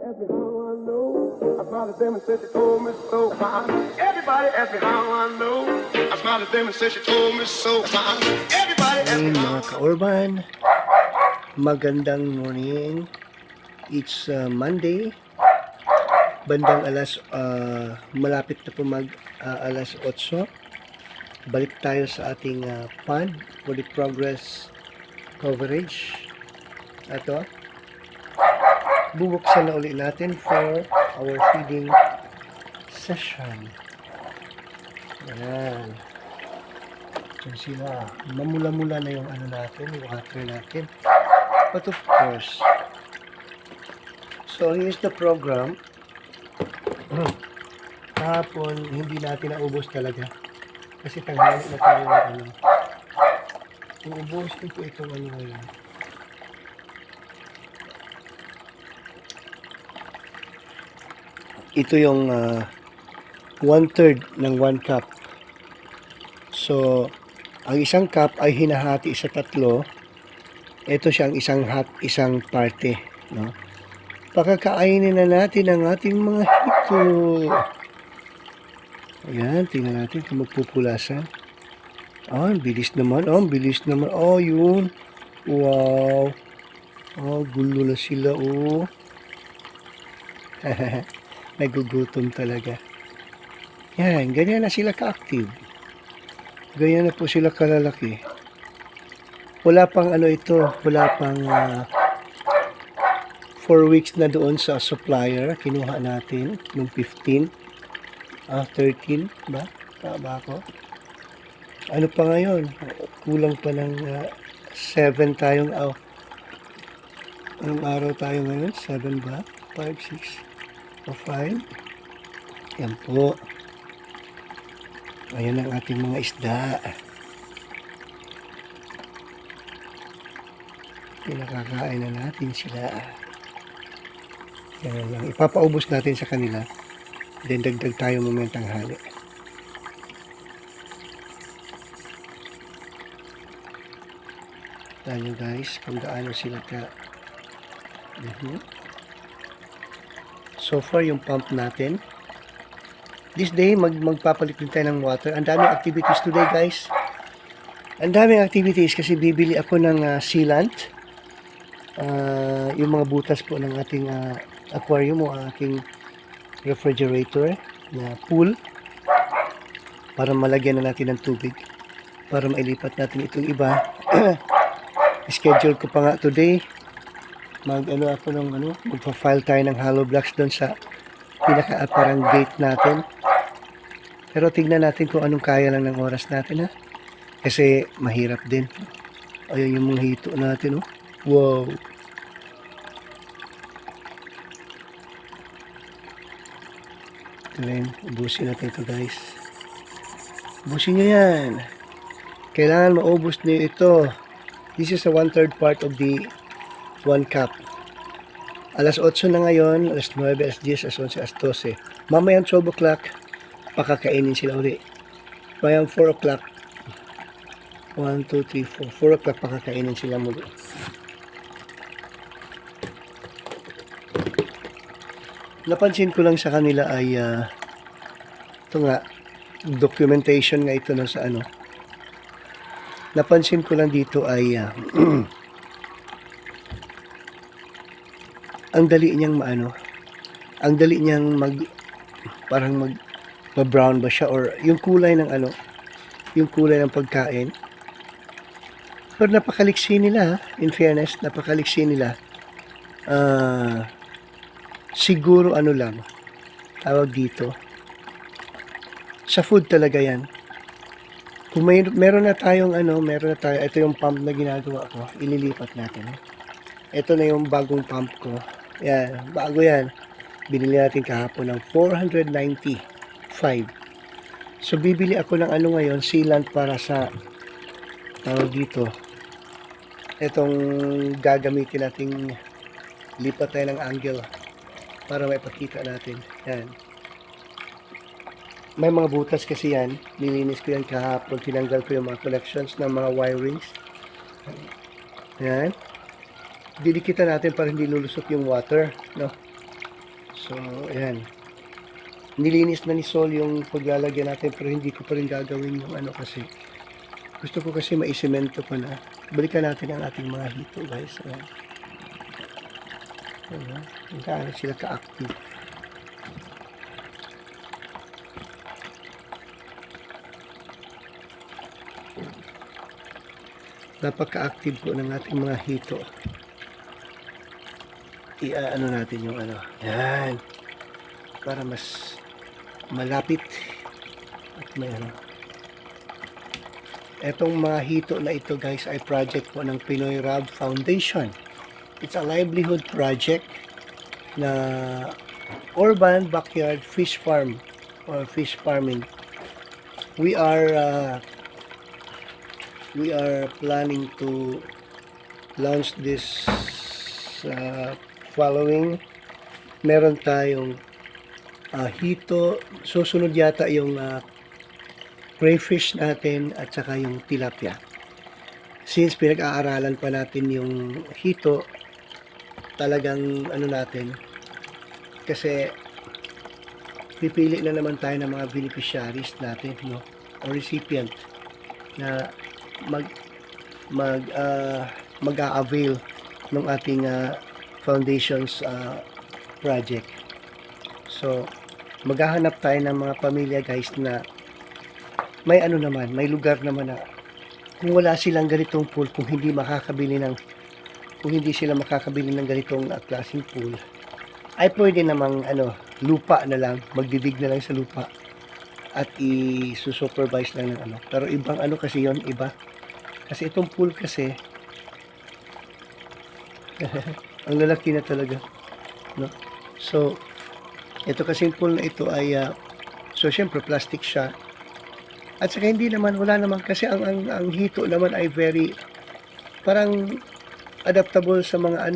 asked me how I know. I smiled at them and said she told me so. Everybody asked me how I know. I smiled at them and said she told me so. Everybody asked me Mga ka-urban, magandang morning. It's Monday. Bandang malapit na po alas 8. Balik tayo sa ating pond for the progress coverage. Ito, bubuksan na ulit natin for our feeding session. Ayan. Yan sila. Mamula-mula na yung natin, yung water natin. But of course, so here's the program. Kahapon, hindi natin naubos talaga. Kasi tanghali na tayo ng Uubos ko itong ngayon. Ito yung 1/3 ng 1 cup. So, ang isang cup ay hinahati sa 3. Ito siya ang isang parte, no? Pakakainin na natin ang ating mga hito. Ayan, tingnan natin kung magpupulasan. Ang bilis naman. Oh, yun. Wow. Oh, gulo na sila, oh. Nagugutom talaga. Yan, ganyan na sila ka-active. Ganyan na po sila kalalaki. Wala pang wala pang 4 weeks na doon sa supplier. Kinuha natin nung 15. 13 ba? Tama ako. Ano pa ngayon? Kulang pa ng 7 tayong anong araw tayo ngayon? 7 ba? 5, 6 o 5? Yan po. Ayan ang ating mga isda. Pinakakain na natin sila. Yan lang. Ipapaubos natin sa kanila. Then dagdag tayo mamayang tanghali. Tayo guys, kung gaano sila ka. So far yung pump natin. This day, magpapalit din tayo ng water. Ang daming activities today guys. Ang daming activities kasi bibili ako ng sealant. Yung mga butas po ng ating aquarium o aking refrigerator na pool para malagyan na natin ng tubig para mailipat natin itong iba. Schedule ko pa nga today magpa-file tayo ng hollow blocks doon sa parang gate natin, pero tignan natin kung anong kaya lang ng oras natin, ha, kasi mahirap din. Ayun yung mga hito natin, oh. Wow. Then, ubusin natin ito guys. Ubusin nyo yan. Kailangan maubos nyo ito. This is a 1/3 part of the 1 cup. Alas 8 na ngayon, alas 9, alas 10, alas 11, alas 12. Mamayang 12 o'clock, pakakainin sila uli. Mayang 4 o'clock, 1, 2, 3, 4. 4 o'clock pakakainin sila muli. Napansin ko lang sa kanila ay ito nga, documentation nga ito na sa napansin ko lang dito ay ang dali niyang ang dali niyang parang ma-brown ba siya, or yung kulay ng yung kulay ng pagkain. Pero napakaliksi nila, in fairness, napakaliksi nila. Siguro lang tawag dito, sa food talaga yan. Kung meron na tayo, ito yung pump na ginagawa ko, ililipat natin. Ito na yung bagong pump ko. Yan, bago yan. Binili natin kahapon ng 495. So bibili ako ng ngayon, sealant para sa tawag dito. Itong gagamitin nating lipat tayo ng angle para maipakita natin. Yan. May mga butas kasi yan. Nilinis ko yan kahapon. Tinanggal ko yung mga connections ng mga wirings. Yan. Didikitan natin para hindi lulusot yung water, no? So, ayan. Nilinis na ni Sol yung paglalagyan natin pero hindi ko pa rin gagawin yung ano kasi gusto ko kasi maisemento ko na. Balikan natin ang ating mga hito guys. Ayan. Ayan. Gaano sila ka-active. Napaka-active po ng ating mga hito. Ano natin yung ano. Yan. Para mas malapit. At may ano. Etong mga hito na ito guys ay project po ng Pinoy Rab Foundation. It's a livelihood project na urban backyard fish farm or fish farming. We are planning to launch this following. Meron tayong hito, susunod yata yung crayfish natin at saka yung tilapia. Since pinag-aaralan pa natin yung hito, talagang ano natin, kasi pipili na naman tayo ng mga beneficiaries natin, no? O recipient na mag-a-avail ng ating foundation's project. So, maghahanap tayo ng mga pamilya guys na may ano naman, may lugar naman na kung wala silang ganitong pool, kung hindi sila makakabili ng ganitong klaseng pool, ay pwede namang lupa na lang, magdidig na lang sa lupa at i-supervise lang ng ano. Pero ibang ano kasi yon, iba. Kasi itong pool kasi ang lalaki na talaga, no? So, ito kasing pool na ito ay so syempre plastic siya. At saka hindi naman, wala naman kasi ang hito naman ay very parang adaptable sa mga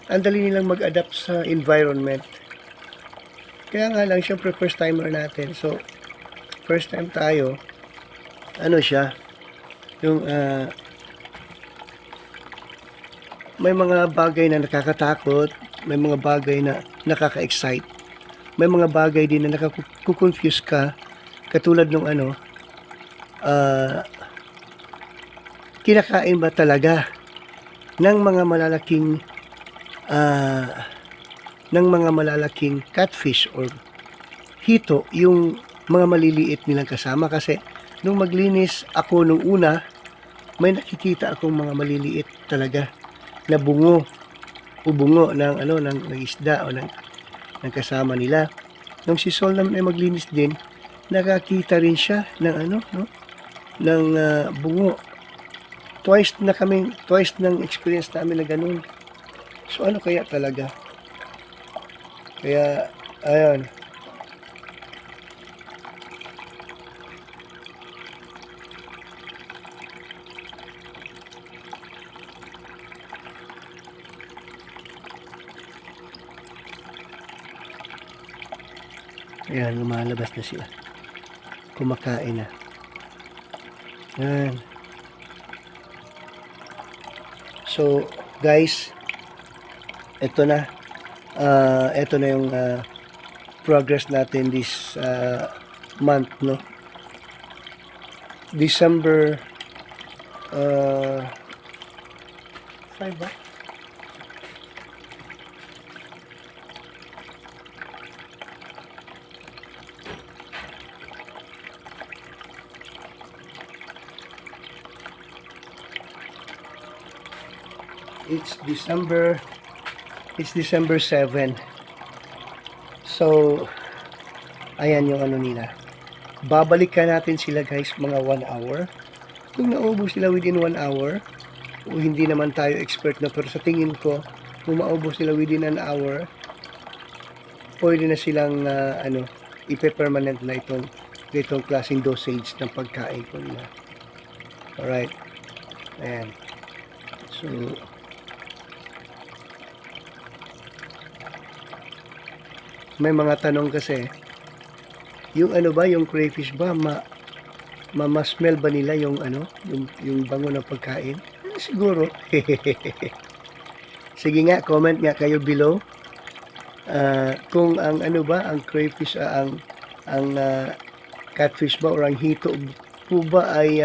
ang dali nilang mag-adapt sa environment. Kaya nga lang, syempre first timer natin. So, first time tayo, siya, yung may mga bagay na nakakatakot, may mga bagay na nakaka-excite, may mga bagay din na nakaku-confuse ka, katulad nung kinakain ba talaga ng mga malalaking catfish or hito yung mga maliliit nilang kasama. Kasi nung maglinis ako nung una, may nakikita akong mga maliliit talaga na bungo ng ng isda o ng kasama nila. Nung si Sol naman ay maglinis din, nakakita rin siya ng ng bungo. Twice ng experience namin na ganun. So ano kaya talaga? Kaya ayun. Ayan, lumalabas na sila. Kumakain na. Ayan. So, guys, ito na yung progress natin this month, no? December 5 ba? It's December 7. So, ayan yung nila. Babalikan natin sila guys mga 1 hour. Kung naubos sila within 1 hour, o hindi naman tayo expert na, pero sa tingin ko, kung maubos sila within an hour, pwede na silang ipe-permanent na itong klaseng dosage ng pagkain ko nila. Alright. Ayan. So, may mga tanong kasi, yung yung crayfish ba, ma-smell ba nila yung yung bango ng pagkain? Siguro. Sige nga, comment nga kayo below Kung ang ano ba, ang crayfish, ang catfish ba or ang hito po ba ay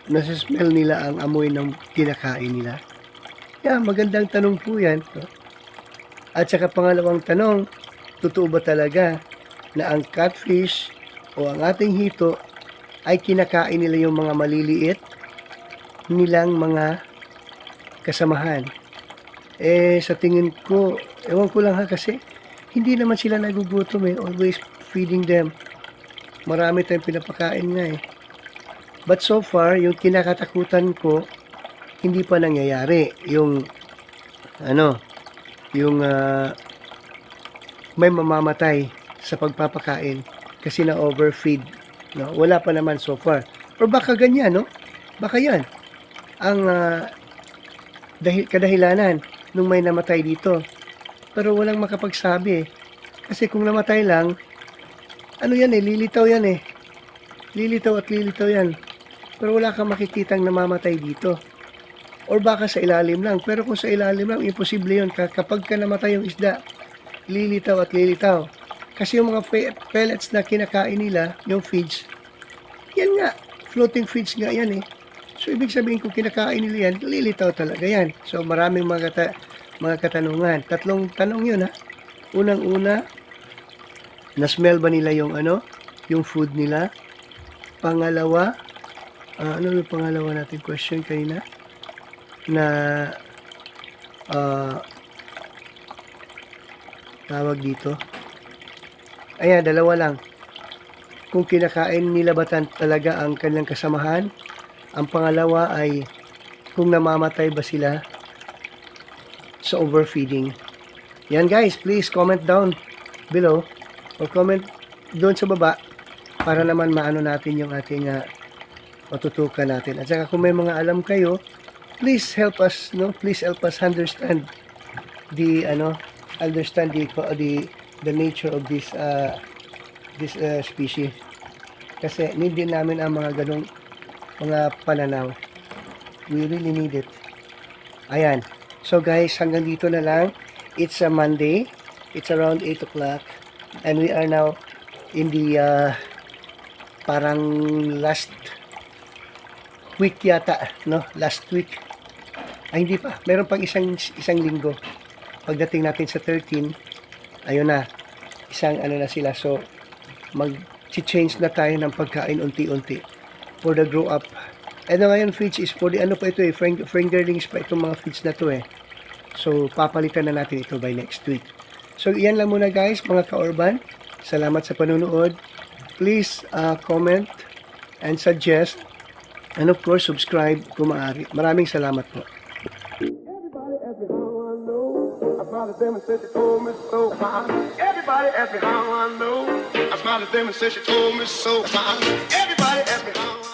nasa-smell nila ang amoy ng kinakain nila? Yeah, magandang tanong po yan. No? At saka pangalawang tanong, totoo ba talaga na ang catfish o ang ating hito ay kinakain nila yung mga maliliit nilang mga kasamahan? Sa tingin ko, ewan ko lang ha, kasi hindi naman sila nagugutom eh. Always feeding them. Marami tayong pinapakain nga eh. But so far, yung kinakatakutan ko, hindi pa nangyayari. Yung may mamamatay sa pagpapakain kasi na overfeed. No? Wala pa naman so far. Or baka ganyan, no? Baka yan ang kadahilanan nung may namatay dito. Pero walang makapagsabi. Kasi kung namatay lang, ano yan eh, lilitaw yan eh. Lilitaw at lilitaw yan. Pero wala kang makikitang namamatay dito. Or baka sa ilalim lang. Pero kung sa ilalim lang, imposible yun. Kapag ka namatay yung isda, lilitaw at lilitaw. Kasi yung mga pellets na kinakain nila, yung feeds, yan nga, floating feeds nga yan eh. So, ibig sabihin kung kinakain nila yan, lilitaw talaga yan. So, maraming mga katanungan. Tatlong tanong yun ha. Unang-una, na-smell ba nila yung yung food nila? Pangalawa, ano yung pangalawa natin question kanina? Na tawag dito. Ayan, dalawa lang. Kung kinakain nila ba talaga ang kanilang kasamahan? Ang pangalawa ay kung namamatay ba sila sa overfeeding. Yan guys, please comment down below or comment doon sa baba para naman maano natin yung ating matutukan natin. At saka kung may mga alam kayo, please help us, no? Please help us understand the nature of this species. Kasi need din namin ang mga ganong mga pananaw. We really need it. Ayan. So guys, hanggang dito na lang. It's a Monday. It's around 8 o'clock. And we are now in the parang last week yata, no? Last week. Ay, hindi pa. Meron pang isang linggo. Pagdating natin sa 13, ayun na. Isang na sila. So, mag-change na tayo ng pagkain unti-unti for the grow up. Ngayon feeds is for the pa ito eh, fingerlings pa itong mga feeds na to eh. So, papalitan na natin ito by next week. So, iyan lang muna guys, mga ka-urban. Salamat sa panunood. Please comment and suggest. And of course, subscribe kung maaari. Maraming salamat po. Everybody asked me how I know. I smiled at them and said she told me so. Everybody asked me how I know. I smiled at them and said she told me so. Everybody asked me how I know.